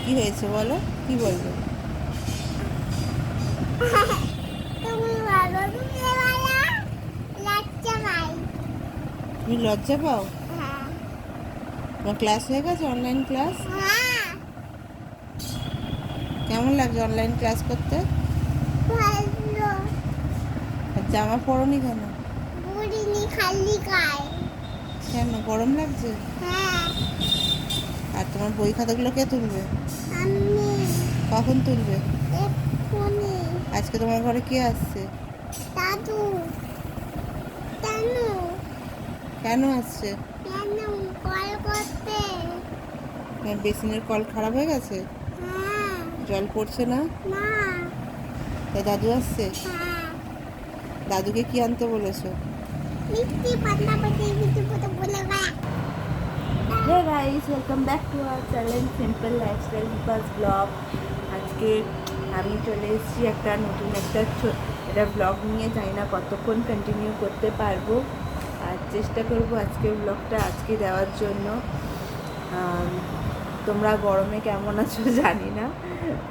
কি হয়েছে বলো, কি বলবে? তুমি লজ্জা পাও? তোমার ক্লাস হয়ে গেছে, অনলাইন ক্লাস? কেমন লাগছে অনলাইন ক্লাস করতে? আর জামা পরোনি কেন? কেন, গরম লাগছে? আর তোমার বই খাতাগুলো কে তুলবে? কখন তুলবে? আজকে তোমার ঘরে কে আসছে? দাদু। কেন? কেন আসছে? কেন কল করতে? তোমার বেসিনের কল খারাপ হয়ে গেছে, হ্যাঁ। জল পড়ছে না, না। তাই দাদু আসছে? হ্যাঁ। দাদুকে কি আনতে বলেছো? মিষ্টি পাতলা পাতি মিষ্টি পাতা বলে গা। Hey guys, welcome back to our channel simple lifestyle because blog. আজকে আমি চলে এসেছি একটা নতুন একটা ব্লগ নিয়ে, জানি না কতক্ষণ কন্টিনিউ করতে পারবো। আর চেষ্টা করব আজকে ব্লগটা আজকে দেওয়ার জন্য। তোমরা গরমে কেমন আছো জানি না,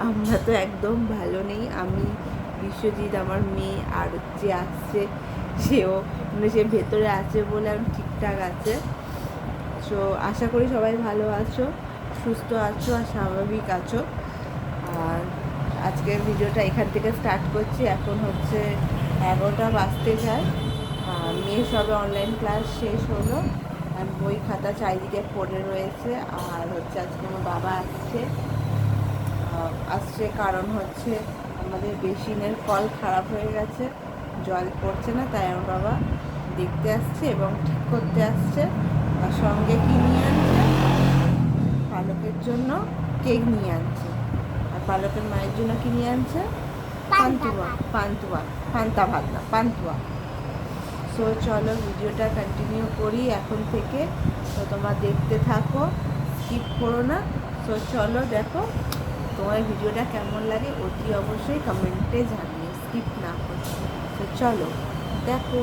আমরা তো একদম ভালো নেই। আমি, বিশ্বজিৎ, আমার মেয়ে আর যে আসছে সেও, মানে সে ভেতরে আছে বলে আমি ঠিকঠাক আছে। সো আশা করি সবাই ভালো আছো, সুস্থ আছো আর স্বাভাবিক আছো। আর আজকের ভিডিওটা এখান থেকে স্টার্ট করছি। এখন হচ্ছে 11টা বাজতে যায়। মেয়ে সবে অনলাইন ক্লাস শেষ হলো, আর বই খাতা চারিদিকে পড়ে রয়েছে। আর হচ্ছে আজকে আমার বাবা আসছে কারণ হচ্ছে আমাদের বেসিনের কল খারাপ হয়ে গেছে, জল পড়ছে না, তাই আমার বাবা দেখতে আসছে এবং ঠিক করতে আসছে। আর সঙ্গে কি নিয়ে আনছে? পালকের জন্য কেক নিয়ে আনছে, আর পালকের মায়ের জন্য কি নিয়ে আনছে? পান্তা ভাত না, পান্তুয়া। সো চলো ভিডিওটা কন্টিনিউ করি এখন থেকে। তো তোমরা দেখতে থাকো, স্কিপ করো না। সো চলো দেখো, তোমার ভিডিওটা কেমন লাগে অতি অবশ্যই কমেন্টে জানিয়ে, স্কিপ না করো। তো চলো দেখো।